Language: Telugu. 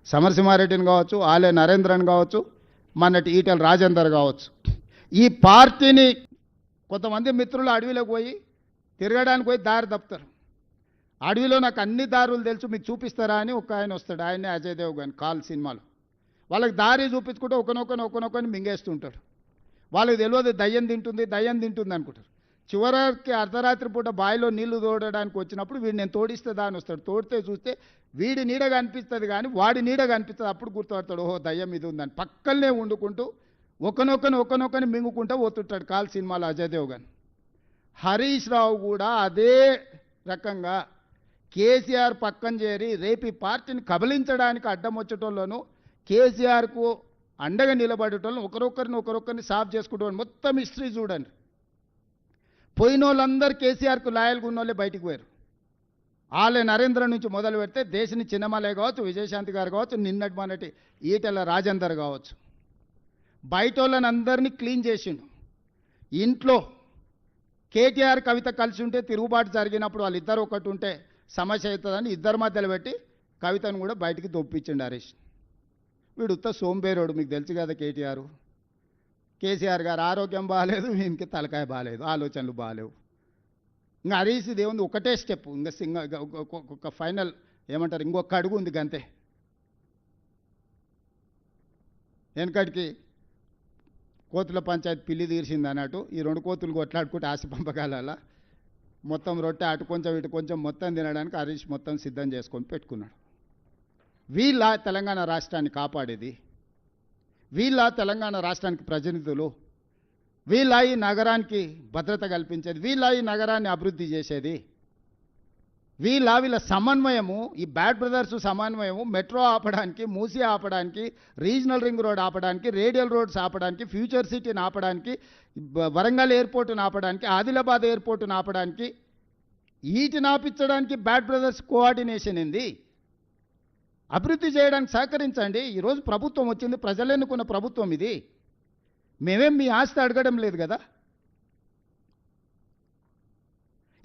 సమరసింహారెడ్డిని కావచ్చు, ఆలే నరేంద్రన్ కావచ్చు, మొన్నటి ఈటెల రాజేందర్ కావచ్చు. ఈ పార్టీని కొంతమంది మిత్రులు అడవిలోకి పోయి తిరగడానికి పోయి దారి తప్పుతారు. అడవిలో నాకు అన్ని దారులు తెలుసు మీకు చూపిస్తారా అని ఒక ఆయన వస్తాడు, ఆయనే అజయ్ దేవగన్ కాల్ సినిమాలో. వాళ్ళకి దారి చూపించుకుంటే ఒకనొకని మింగేస్తుంటాడు. వాళ్ళకి తెలియదు దయ్యం తింటుంది అనుకుంటారు. చివరికి అర్ధరాత్రి పూట బావిలో నీళ్లు తోడడానికి వచ్చినప్పుడు వీడు నేను తోడిస్తే అని వస్తాడు. తోడితే చూస్తే వీడి నీడగా అనిపిస్తుంది కానీ వాడి నీడగా అనిపిస్తుంది. అప్పుడు గుర్తుపడతాడు, ఓహో దయ్యం ఇది ఉందని. పక్కనే వండుకుంటూ ఒకనొకని మింగుకుంటూ పోతుంటాడు కాల్ సినిమాలో అజయ్ దేవగన్. హరీష్ రావు కూడా అదే రకంగా కేసీఆర్ పక్కన చేరి రేపు ఈ పార్టీని కబలించడానికి అడ్డం వచ్చేటోళ్ళను, కేసీఆర్కు అండగా నిలబడేటోళ్ళను ఒకరొకరిని సాఫ్ చేసుకుంటూ మొత్తం హిస్టరీ చూడండి. పోయిన వాళ్ళందరూ కేసీఆర్కు లాయల్గా ఉన్న వాళ్ళే బయటికి పోయారు. ఆలే నరేంద్ర నుంచి మొదలు పెడితే దేశని చిన్నమలే కావచ్చు, విజయశాంతి గారు కావచ్చు, నిన్నటి మొన్నటి ఈటెల రాజేందర్ కావచ్చు, బయట వాళ్ళని అందరినీ క్లీన్ చేసిండు. ఇంట్లో కేటీఆర్ కవిత కలిసి ఉంటే తిరుగుబాటు జరిగినప్పుడు వాళ్ళిద్దరు ఒకటి ఉంటే సమస్య అవుతుందని ఇద్దరి మధ్యలో పెట్టి కవితను కూడా బయటికి దొప్పించిండు హరీష్. వీడు ఉత్త సోంబేరోడు, మీకు తెలుసు కదా. కేసీఆర్ గారు ఆరోగ్యం బాగాలేదు, వీనికి తలకాయ బాగాలేదు, ఆలోచనలు బాగాలేవు. ఇంకా హరీష్ దేవుంది ఒకటే స్టెప్, ఇంకా ఒక ఫైనల్ ఏమంటారు, ఇంకొక అడుగు ఉంది గంతే. వెనకటికి కోతుల పంచాయతీ పిల్లి తీర్చింది అన్నట్టు ఈ రెండు కోతులు కొట్లాడుకుంటే ఆశ పంపకాల మొత్తం రొట్టె అటు కొంచెం ఇటు కొంచెం మొత్తం తినడానికి హరీష్ మొత్తం సిద్ధం చేసుకొని పెట్టుకున్నాడు. వీళ్ళ తెలంగాణ రాష్ట్రాన్ని కాపాడేది, వీళ్ళ తెలంగాణ రాష్ట్రానికి ప్రతినిధులు, వీళ్ళ ఈ నగరానికి భద్రత కల్పించేది, వీళ్ళ ఈ నగరాన్ని అభివృద్ధి చేసేది, వీళ్ళ సమన్వయము, ఈ బ్యాడ్ బ్రదర్స్ సమన్వయము మెట్రో ఆపడానికి, మూసీ ఆపడానికి, రీజనల్ రింగ్ రోడ్ ఆపడానికి, రేడియల్ రోడ్స్ ఆపడానికి, ఫ్యూచర్ సిటీని ఆపడానికి, వరంగల్ ఎయిర్పోర్టును ఆపడానికి, ఆదిలాబాద్ ఎయిర్పోర్టును ఆపడానికి, వీటిని ఆపించడానికి బ్యాడ్ బ్రదర్స్ కోఆర్డినేషన్ ఏంది? అభివృద్ధి చేయడానికి సహకరించండి. ఈరోజు ప్రభుత్వం వచ్చింది, ప్రజలు ఎన్నుకున్న ప్రభుత్వం ఇది. మేమేం మీ ఆస్తి అడగడం లేదు కదా.